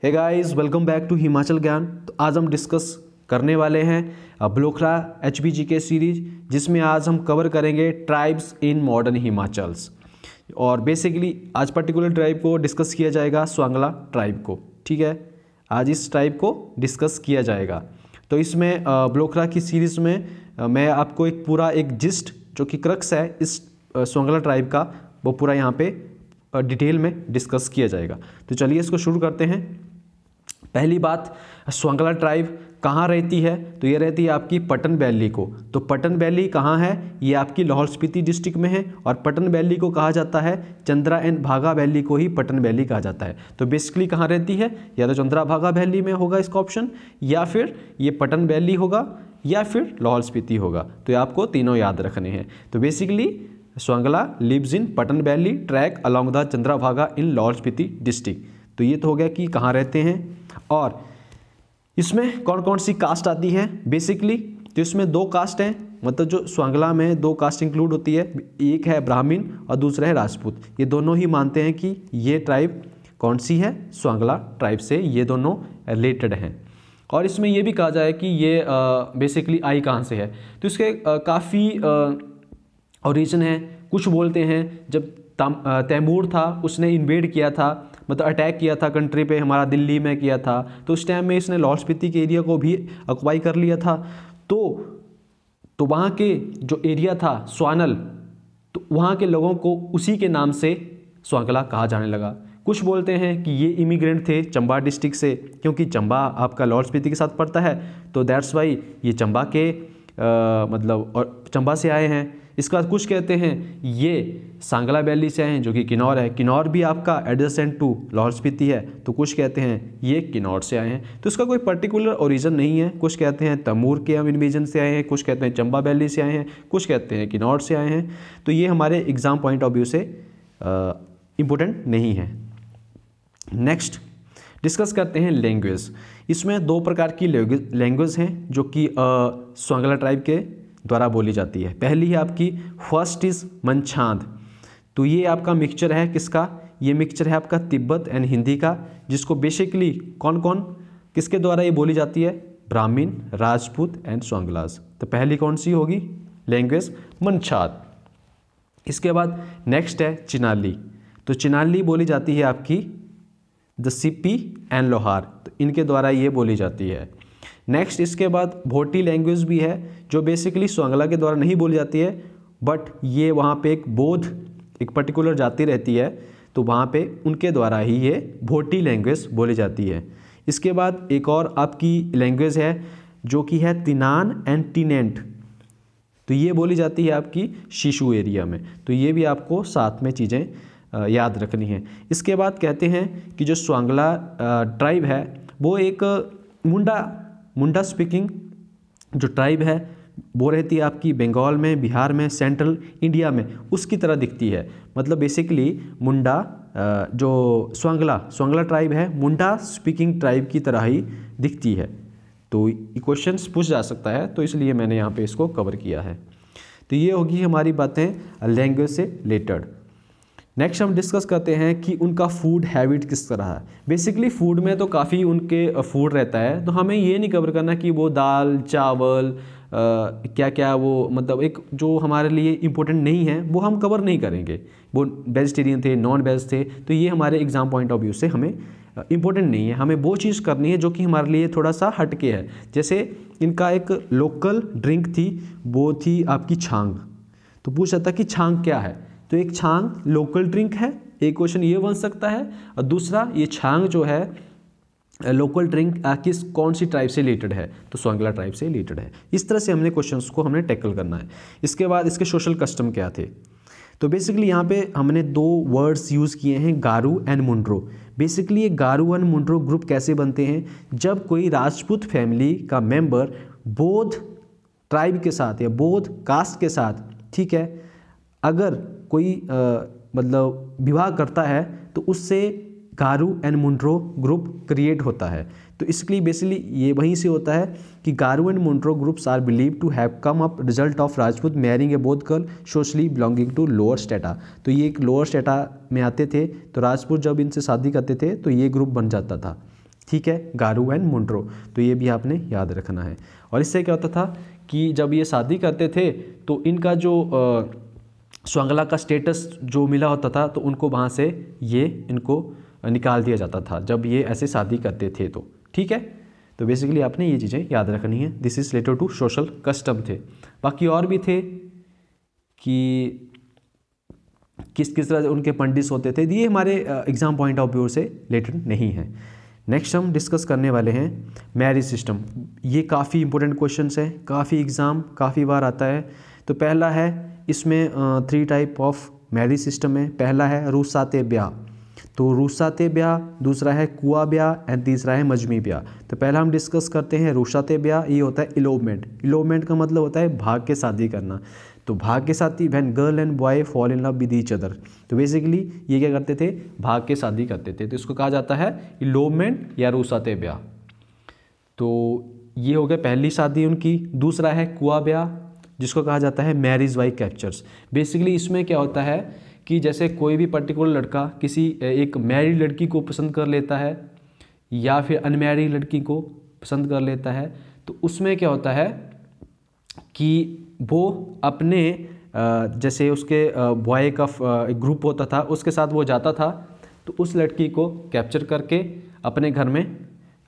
Hey guys, welcome back to Himachal Gyan. तो आज हम डिस्कस करने वाले हैं ब्लोखरा HPG के सीरीज, जिसमें आज हम कवर करेंगे ट्राइब्स इन मॉडर्न हिमाचल्स। और बेसिकली आज पर्टिकुलर ट्राइब को डिस्कस किया जाएगा, स्वांगला ट्राइब को। ठीक है, आज इस ट्राइब को डिस्कस किया जाएगा। तो इसमें ब्लोखरा की सीरीज़ में मैं आपको एक पूरा एक जिस्ट जो कि क्रक्स है इस स्वांगला ट्राइब का, वो पूरा यहाँ पे डिटेल में डिस्कस किया जाएगा। तो चलिए इसको शुरू करते हैं। पहली बात, स्वांगला ट्राइब कहाँ रहती है? तो ये रहती है आपकी पटन वैली को। तो पटन वैली कहाँ है? ये आपकी लाहौल स्पीति डिस्ट्रिक्ट में है। और पटन वैली को कहा जाता है, चंद्रा एंड भागा वैली को ही पटन वैली कहा जाता है। तो बेसिकली कहाँ रहती है? या तो चंद्रा भागा वैली में होगा इसका ऑप्शन, या फिर ये पटन वैली होगा, या फिर लाहौल स्पीति होगा। तो ये आपको तीनों याद रखने हैं। तो basically Swangla lives in Pattan valley tract along the Chandra Bhaga in Lahaul Spiti district. तो ये तो हो गया कि कहाँ रहते हैं। और इसमें कौन कौन सी कास्ट आती है बेसिकली? तो इसमें दो कास्ट हैं, मतलब जो स्वांगला में दो कास्ट इंक्लूड होती है, एक है ब्राह्मण और दूसरा है राजपूत। ये दोनों ही मानते हैं कि ये ट्राइब कौन सी है? स्वांगला ट्राइब से ये दोनों रिलेटेड हैं। और इसमें ये भी कहा जाए कि ये बेसिकली आई कहाँ से है? तो इसके काफ़ी ओरिजिन है। कुछ बोलते हैं जब तैमूर था उसने इन्वेड किया था, मतलब अटैक किया था कंट्री पे, हमारा दिल्ली में किया था, तो उस टाइम में इसने लाहौल स्पीति के एरिया को भी अक्वाई कर लिया था। तो वहाँ के जो एरिया था स्वानल, तो वहाँ के लोगों को उसी के नाम से स्वांगला कहा जाने लगा। कुछ बोलते हैं कि ये इमिग्रेंट थे चंबा डिस्ट्रिक्ट से, क्योंकि चंबा आपका लाहौल स्पीति के साथ पड़ता है, तो दैट्स वाई ये चंबा के मतलब और चंबा से आए हैं। इसके बाद कुछ कहते हैं ये सांगला वैली से आए हैं, जो कि किन्नौर है। किन्नौर भी आपका एडजेसेंट टू लाहौल स्पीति है। तो कुछ कहते हैं ये किन्नौर से आए हैं। तो इसका कोई पर्टिकुलर ओरिजिन नहीं है। कुछ कहते हैं तैमूर के इन्वेजन से आए हैं, कुछ कहते हैं चंबा वैली से आए हैं, कुछ कहते हैं किन्नौर से आए हैं। तो ये हमारे एग्जाम पॉइंट ऑफ व्यू से इम्पोर्टेंट नहीं है। नेक्स्ट डिस्कस करते हैं लैंग्वेज। इसमें दो प्रकार की लैंग्वेज हैं जो कि स्वांगला ट्राइब के द्वारा बोली जाती है। पहली है आपकी फर्स्ट इज़ मनछांद। तो ये आपका मिक्सचर है किसका? ये मिक्सचर है आपका तिब्बत एंड हिंदी का, जिसको बेसिकली कौन कौन किसके द्वारा ये बोली जाती है? ब्राह्मण, राजपूत एंड स्वांगलास। तो पहली कौन सी होगी लैंग्वेज? मनछांद। इसके बाद नेक्स्ट है चिनाली। तो चिनाली बोली जाती है आपकी द सिप्पी एंड लोहार, तो इनके द्वारा ये बोली जाती है। नेक्स्ट इसके बाद भोटी लैंग्वेज भी है, जो बेसिकली स्वांगला के द्वारा नहीं बोली जाती है, बट ये वहाँ पे एक बौद्ध एक पर्टिकुलर जाति रहती है, तो वहाँ पे उनके द्वारा ही ये भोटी लैंग्वेज बोली जाती है। इसके बाद एक और आपकी लैंग्वेज है जो कि है तिनान एंड टिनेंट। तो ये बोली जाती है आपकी शिशु एरिया में। तो ये भी आपको साथ में चीज़ें याद रखनी है। इसके बाद कहते हैं कि जो स्वांगला ट्राइब है वो एक मुंडा स्पीकिंग जो ट्राइब है वो रहती है आपकी बंगाल में, बिहार में, सेंट्रल इंडिया में, उसकी तरह दिखती है। मतलब बेसिकली मुंडा जो स्वांगला ट्राइब है मुंडा स्पीकिंग ट्राइब की तरह ही दिखती है। तो क्वेश्चंस पूछ जा सकता है, तो इसलिए मैंने यहाँ पे इसको कवर किया है। तो ये होगी हमारी बातें लैंग्वेज से रिलेटेड। नेक्स्ट हम डिस्कस करते हैं कि उनका फूड हैबिट किस तरह है। बेसिकली फूड में तो काफ़ी उनके फूड रहता है, तो हमें ये नहीं कवर करना कि वो दाल चावल क्या क्या वो, मतलब एक जो हमारे लिए इम्पोर्टेंट नहीं है वो हम कवर नहीं करेंगे। वो वेजिटेरियन थे, नॉन वेज थे, तो ये हमारे एग्जाम पॉइंट ऑफ व्यू से हमें इम्पोर्टेंट नहीं है। हमें वो चीज़ करनी है जो कि हमारे लिए थोड़ा सा हटके है। जैसे इनका एक लोकल ड्रिंक थी, वो थी आपकी छांग। तो पूछ सकता कि छांग क्या है? तो एक छांग लोकल ड्रिंक है, एक क्वेश्चन ये बन सकता है। और दूसरा, ये छांग जो है लोकल ड्रिंक किस कौन सी ट्राइब से रिलेटेड है? तो स्वांगला ट्राइब से रिलेटेड है। इस तरह से हमने क्वेश्चंस को हमने टैकल करना है। इसके बाद इसके सोशल कस्टम क्या थे? तो बेसिकली यहाँ पे हमने दो वर्ड्स यूज़ किए हैं, गारू एंड मुंड्रो। बेसिकली ये गारू एंड मुंड्रो ग्रुप कैसे बनते हैं? जब कोई राजपूत फैमिली का मेंबर बौद्ध ट्राइब के साथ या बौद्ध कास्ट के साथ, ठीक है, अगर कोई मतलब विवाह करता है तो उससे गारू एंड मुंड्रो ग्रुप क्रिएट होता है। तो इसके लिए बेसिकली ये वहीं से होता है कि Garo and Mundro groups are believe to have come up result of Rajput marrying a Bauddh girl socially belonging to lower strata. तो ये एक लोअर स्टेटा में आते थे, तो राजपूत जब इनसे शादी करते थे तो ये ग्रुप बन जाता था। ठीक है, गारू एंड मुंड्रो। तो ये भी आपने याद रखना है। और इससे क्या होता था कि जब ये शादी करते थे तो इनका जो स्वांगला का स्टेटस जो मिला होता था तो उनको वहाँ से ये इनको निकाल दिया जाता था जब ये ऐसे शादी करते थे तो, ठीक है। तो बेसिकली आपने ये चीज़ें याद रखनी है। This is related to social custom थे। बाकी और भी थे कि किस किस तरह से उनके पंडित होते थे, ये हमारे एग्जाम पॉइंट ऑफ व्यू से रिलेटेड नहीं है। नेक्स्ट हम डिस्कस करने वाले हैं मैरिज सिस्टम। ये काफ़ी इंपॉर्टेंट क्वेश्चंस है, काफ़ी एग्ज़ाम काफ़ी बार आता है। तो पहला है इसमें 3 टाइप ऑफ मैरिज सिस्टम है। पहला है रूसाते ब्याह, तो रूसाते ब्याह, दूसरा है कुआ ब्याह एंड तीसरा है मजमी ब्याह। तो पहला हम डिस्कस करते हैं रूसाते ब्याह। ये होता है इलोपमेंट। इलोपमेंट का मतलब होता है भाग के शादी करना। तो भाग के शादी when girl and boy fall in love with each other. तो बेसिकली ये क्या करते थे, भाग के शादी करते थे, तो इसको कहा जाता है इलोपमेंट या रूसाते ब्याह। तो ये हो गया पहली शादी उनकी। दूसरा है कुआ ब्याह जिसको कहा जाता है मैरिज बाई कैप्चर्स। बेसिकली इसमें क्या होता है कि जैसे कोई भी पर्टिकुलर लड़का किसी एक मैरिड लड़की को पसंद कर लेता है या फिर अनमैरिड लड़की को पसंद कर लेता है, तो उसमें क्या होता है कि वो अपने जैसे उसके बॉय का एक ग्रुप होता था उसके साथ वो जाता था, तो उस लड़की को कैप्चर करके अपने घर में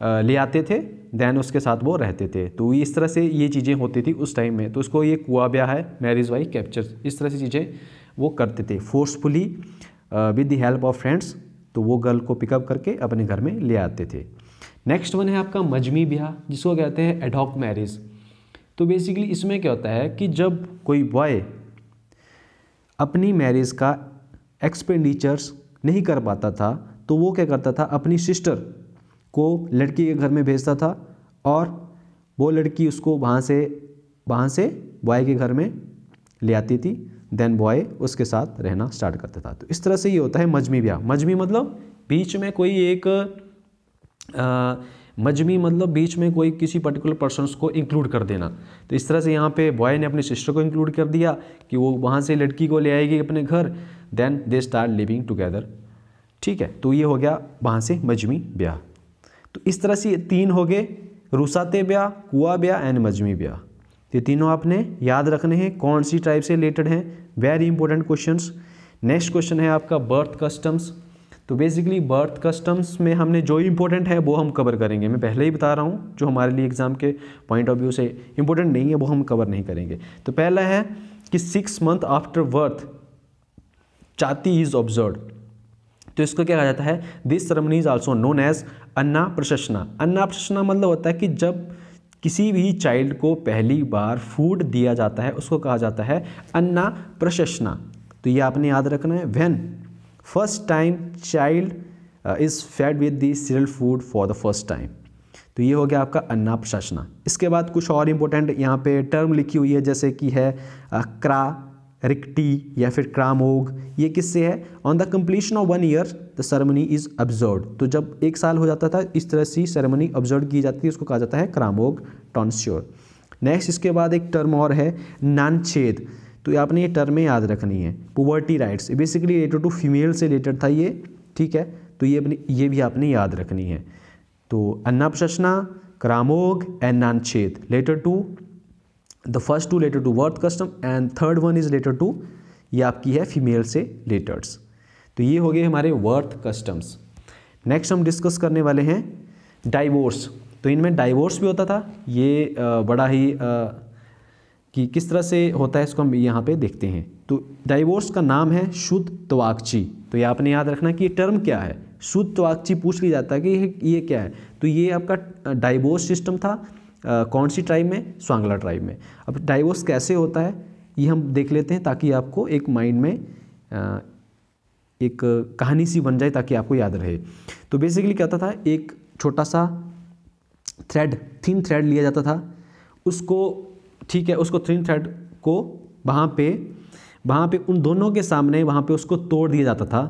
ले आते थे, देन उसके साथ वो रहते थे। तो इस तरह से ये चीज़ें होती थी उस टाइम में। तो उसको ये कुआ ब्याह है, मैरिज बाई कैप्चर, इस तरह से चीज़ें वो करते थे forcefully with the help of friends. तो वो गर्ल को पिकअप करके अपने घर में ले आते थे। नेक्स्ट वन है आपका मजमी ब्याह जिसको कहते हैं एडहॉक मैरिज। तो बेसिकली इसमें क्या होता है कि जब कोई बॉय अपनी मैरिज का एक्सपेंडिचर्स नहीं कर पाता था तो वो क्या करता था, अपनी सिस्टर को लड़की के घर में भेजता था और वो लड़की उसको वहाँ से बॉय के घर में ले आती थी, देन बॉय उसके साथ रहना स्टार्ट करता था। तो इस तरह से ये होता है मजमी ब्याह। मजमी मतलब बीच में कोई एक मजमी मतलब बीच में कोई किसी पर्टिकुलर पर्सन्स को इंक्लूड कर देना। तो इस तरह से यहाँ पे बॉय ने अपनी सिस्टर को इंक्लूड कर दिया कि वो वहाँ से लड़की को ले आएगी अपने घर, then they start living together, ठीक है। तो ये हो गया वहाँ से मजमी ब्याह। तो इस तरह से 3 हो गए, रूसाते ब्याह, कुआ ब्याह एंड मजमी ब्याह। ये तीनों आपने याद रखने हैं, कौन सी टाइप से रिलेटेड हैं, very important questions. Next question है आपका बर्थ कस्टम्स। तो बेसिकली बर्थ कस्टम्स में हमने जो इंपॉर्टेंट है वो हम कवर करेंगे। मैं पहले ही बता रहा हूँ, जो हमारे लिए एग्जाम के पॉइंट ऑफ व्यू से इंपॉर्टेंट नहीं है वो हम कवर नहीं करेंगे। तो पहला है कि 6 month after birth Chati is observe. तो इसको क्या कहा जाता है, this ceremony is also known as Annaprashana. Annaprashana मतलब होता है कि जब किसी भी चाइल्ड को पहली बार फूड दिया जाता है उसको कहा जाता है अन्नाप्रशंसना। तो ये आपने याद रखना है, when first time child is fade with the serial food for the first time. तो ये हो गया आपका अन्नाप्रशंसना। इसके बाद कुछ और इंपॉर्टेंट यहाँ पे टर्म लिखी हुई है, जैसे कि है क्रा रिक्टी या फिर क्रामोग। ये किससे है, on the completion of 1 year the ceremony is observe. तो जब 1 साल हो जाता था इस तरह से सेरेमनी ऑब्जर्व की जाती है, उसको कहा जाता है क्रामोग टॉन्स्योर। नेक्स्ट इसके बाद एक टर्म और है नानछेद। तो आपने ये टर्में याद रखनी है। Puberty rites basically related to female से रिलेटेड था ये, ठीक है। तो ये भी आपने याद रखनी है। तो Annaprashana, Kramog and Nanchhed related to the first 2 related to birth custom and third one is related to, ये आपकी है फीमेल से रिलेटेड्स। तो ये हो गए हमारे बर्थ कस्टम्स। नेक्स्ट हम डिस्कस करने वाले हैं डाइवोर्स। तो इनमें डाइवोर्स भी होता था, ये बड़ा ही कि किस तरह से होता है इसको हम यहाँ पे देखते हैं। तो डाइवोर्स का नाम है शुद्ध त्वाकची। तो ये आपने याद रखना कि ये टर्म क्या है, शुद्ध त्वाकची पूछ लिया जाता है कि ये क्या है। तो ये आपका डाइवोर्स सिस्टम था कौन सी ट्राइब में, स्वांगला ट्राइब में। अब डाइवोर्स कैसे होता है ये हम देख लेते हैं ताकि आपको एक माइंड में एक कहानी सी बन जाए ताकि आपको याद रहे। तो बेसिकली क्या होता था, एक छोटा सा थिन थ्रेड लिया जाता था उसको, ठीक है, उसको थिन थ्रेड को वहाँ पे उन दोनों के सामने वहाँ पे उसको तोड़ दिया जाता था।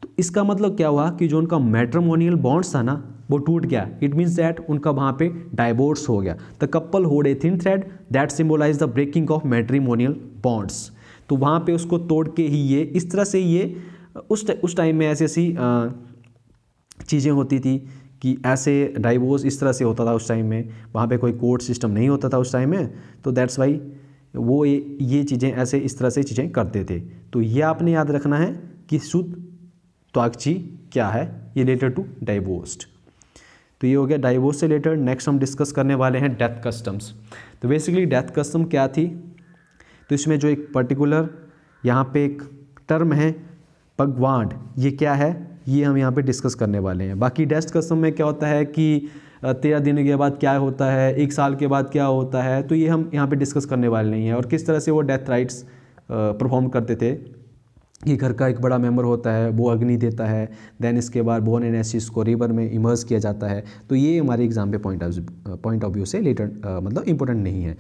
तो इसका मतलब क्या हुआ कि जो उनका मैट्रिमोनियल बॉन्ड्स था ना वो टूट गया। इट मीन्स दैट उनका वहाँ पे डाइवोर्स हो गया। The couple hold a thin thread that symbolize the breaking of matrimonial bonds. तो वहाँ पे उसको तोड़ के ही ये इस तरह से ये उस टाइम में ऐसी चीज़ें होती थी कि ऐसे डाइवोर्स इस तरह से होता था उस टाइम में, वहाँ पे कोई कोर्ट सिस्टम नहीं होता था उस टाइम में, तो दैट्स वाई वो ये चीज़ें ऐसे इस तरह से चीज़ें करते थे। तो ये आपने याद रखना है कि शुद्ध त्वागची क्या है, ये रिलेटेड टू डाइवोर्स्ड। तो ये हो गया डाइवोर्स से रिलेटेड। नेक्स्ट हम डिस्कस करने वाले हैं डेथ कस्टम्स। तो बेसिकली डेथ कस्टम क्या थी, तो इसमें जो एक पर्टिकुलर यहाँ पे एक टर्म है पगवांड, ये क्या है, ये हम यहाँ पे डिस्कस करने वाले हैं। बाकी डेथ कस्टम में क्या होता है कि 13 दिन के बाद क्या होता है, 1 साल के बाद क्या होता है, तो ये हम यहाँ पे डिस्कस करने वाले नहीं हैं। और किस तरह से वो डेथ राइट्स परफॉर्म करते थे कि घर का एक बड़ा मेंबर होता है, वो अग्नि देता है, देन इसके बाद बोर्न एंड एसिड को रिवर में इमर्स किया जाता है। तो ये हमारे एग्जाम पे पॉइंट ऑफ व्यू से रिलेटेड मतलब इंपॉर्टेंट नहीं है।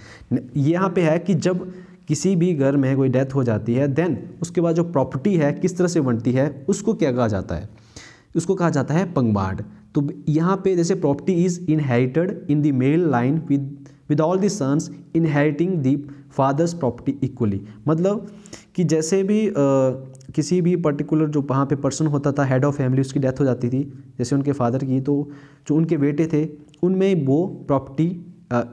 यहाँ पे है कि जब किसी भी घर में कोई डेथ हो जाती है, देन उसके बाद जो प्रॉपर्टी है किस तरह से बनती है, उसको क्या कहा जाता है, उसको कहा जाता है पंगबाड़। तो यहाँ पे जैसे property is inherited in the male line with all the sons inheriting the father's property equally. मतलब कि जैसे भी किसी भी पर्टिकुलर जो वहाँ पे पर्सन होता था, हेड ऑफ फैमिली, उसकी डेथ हो जाती थी जैसे उनके फादर की, तो जो उनके बेटे थे उनमें वो प्रॉपर्टी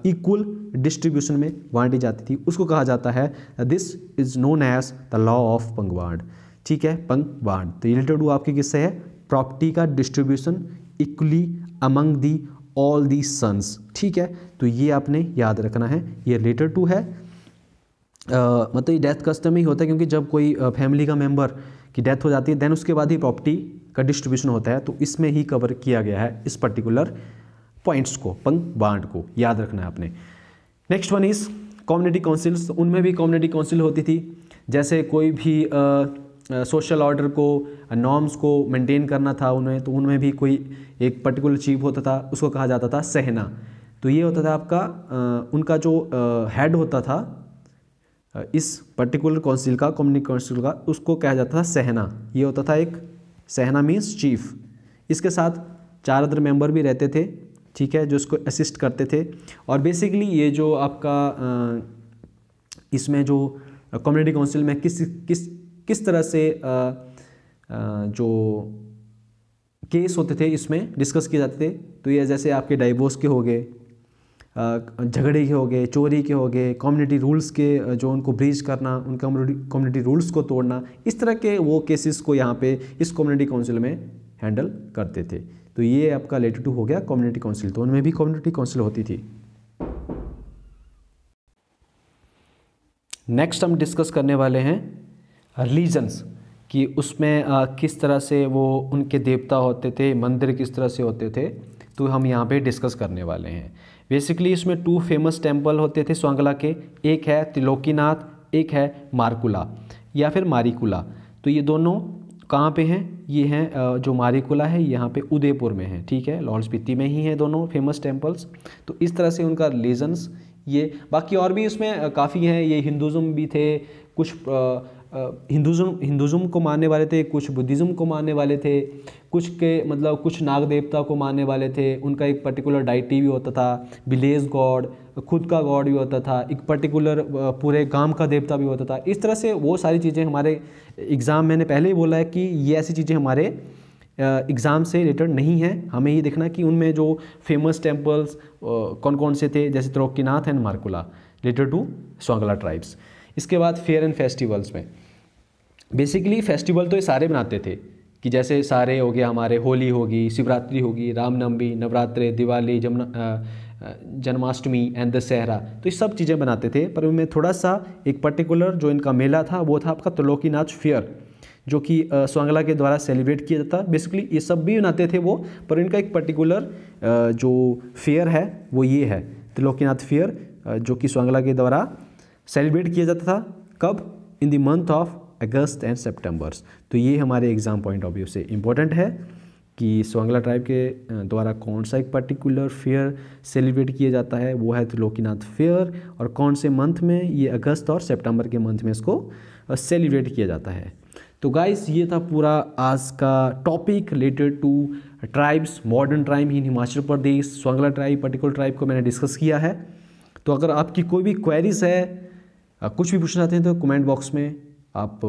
इक्वल डिस्ट्रीब्यूशन में बांटी जाती थी, उसको कहा जाता है this is known as the law of Pangwad. ठीक है, पंगवाड़। तो रिलेटेड टू आपके किससे है, प्रॉपर्टी का distribution equally among the all the sons. ठीक है, तो ये आपने याद रखना है, ये रिलेटेड टू है मतलब ये डेथ कस्टम ही होता है, क्योंकि जब कोई फैमिली का मेंबर की डेथ हो जाती है, देन उसके बाद ही प्रॉपर्टी का डिस्ट्रीब्यूशन होता है। तो इसमें ही कवर किया गया है इस पर्टिकुलर पॉइंट्स को, पंगबाड़ को याद रखना है आपने। Next one is community councils. उनमें भी कम्युनिटी काउंसिल होती थी, जैसे कोई भी सोशल ऑर्डर को, नॉर्म्स को मेंटेन करना था उन्हें, तो उनमें भी कोई एक पर्टिकुलर चीफ होता था, उसको कहा जाता था सहना। तो ये होता था आपका उनका जो हेड होता था इस पर्टिकुलर काउंसिल का, कम्युनिटी काउंसिल का, उसको कहा जाता था सहना। ये होता था एक सहना मीन्स चीफ। इसके साथ 4 अदर मेंबर भी रहते थे, ठीक है, जो इसको असिस्ट करते थे। और बेसिकली ये जो आपका इसमें जो कम्युनिटी काउंसिल में किस तरह से जो केस होते थे इसमें डिस्कस किए जाते थे, तो ये जैसे आपके डाइवोर्स के हो गए, झगड़े के हो गए, चोरी के हो गए, कम्युनिटी रूल्स के जो उनको ब्रीच करना, उन कम्युनिटी रूल्स को तोड़ना, इस तरह के वो केसेस को यहाँ पे इस कम्युनिटी काउंसिल में हैंडल करते थे। तो ये आपका रिलेटेड टू हो गया कम्युनिटी काउंसिल, तो उनमें भी कम्युनिटी काउंसिल होती थी। नेक्स्ट हम डिस्कस करने वाले हैं रिलीजन्स, कि उसमें किस तरह से वो उनके देवता होते थे, मंदिर किस तरह से होते थे, तो हम यहाँ पे डिस्कस करने वाले हैं। बेसिकली इसमें 2 फेमस टेम्पल होते थे स्वांगला के, एक है त्रिलोकीनाथ, एक है मारकुला या फिर मारिकुला। तो ये दोनों कहाँ पे हैं, ये हैं जो मारिकुला है यहाँ पे उदयपुर में है, ठीक है, लाहौल स्पीति में ही है दोनों फेमस टेम्पल्स। तो इस तरह से उनका रिलीजन्स ये, बाकी और भी इसमें काफ़ी हैं, ये हिंदुज़म भी थे, कुछ हिंदुज़म को मानने वाले थे, कुछ बुद्धिज़्म को मानने वाले थे, कुछ के मतलब कुछ नाग देवता को मानने वाले थे। उनका एक पर्टिकुलर डाइटी भी होता था, विलेज गॉड, खुद का गॉड भी होता था, एक पर्टिकुलर पूरे गांव का देवता भी होता था। इस तरह से वो सारी चीज़ें हमारे एग्ज़ाम, मैंने पहले ही बोला है कि ये ऐसी चीज़ें हमारे एग्ज़ाम से रिलेटेड नहीं है। हमें ये देखना कि उनमें जो फेमस टेम्पल्स कौन कौन से थे, जैसे Trilokinath and Markula related to Swangla tribes. इसके बाद फेयर एंड फेस्टिवल्स में बेसिकली फेस्टिवल तो ये सारे बनाते थे, कि जैसे सारे हो गया हमारे, होली होगी, शिवरात्रि होगी, रामनवमी, नवरात्रे, दिवाली, जन्माष्टमी एंड दशहरा, तो ये सब चीज़ें बनाते थे। पर उनमें थोड़ा सा एक पर्टिकुलर जो इनका मेला था वो था आपका त्रिलोकीनाथ फेयर, जो कि स्वांगला के द्वारा सेलिब्रेट किया जाता। बेसिकली ये सब भी बनाते थे वो, पर इनका एक पर्टिकुलर जो फेयर है वो ये है त्रिलोकीनाथ फेयर, जो कि स्वांगला के द्वारा सेलिब्रेट किया जाता था। कब? In the month of August and Septembers. तो ये हमारे एग्जाम पॉइंट ऑफ व्यू से इम्पोर्टेंट है कि स्वांगला ट्राइब के द्वारा कौन सा एक पर्टिकुलर फेयर सेलिब्रेट किया जाता है, वो है त्रिलोकीनाथ फेयर, और कौन से मंथ में, ये अगस्त और सितंबर के मंथ में इसको सेलिब्रेट किया जाता है। तो गाइस ये था पूरा आज का topic related to tribes, modern tribe in Himachal Pradesh. Swangla tribe, particular tribe को मैंने डिस्कस किया है। तो अगर आपकी कोई भी क्वेरीज है, कुछ भी पूछना चाहते हैं, तो कमेंट बॉक्स में आप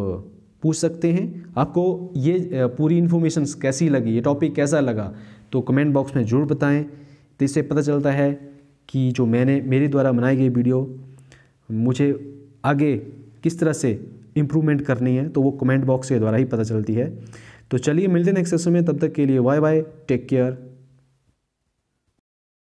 पूछ सकते हैं। आपको ये पूरी इन्फॉर्मेशन कैसी लगी, ये टॉपिक कैसा लगा, तो कमेंट बॉक्स में ज़रूर बताएं। तो इससे पता चलता है कि जो मेरे द्वारा बनाई गई वीडियो मुझे आगे किस तरह से इम्प्रूवमेंट करनी है, तो वो कमेंट बॉक्स के द्वारा ही पता चलती है। तो चलिए मिलते हैं नेक्स्ट सेशन में, तब तक के लिए बाय बाय, टेक केयर।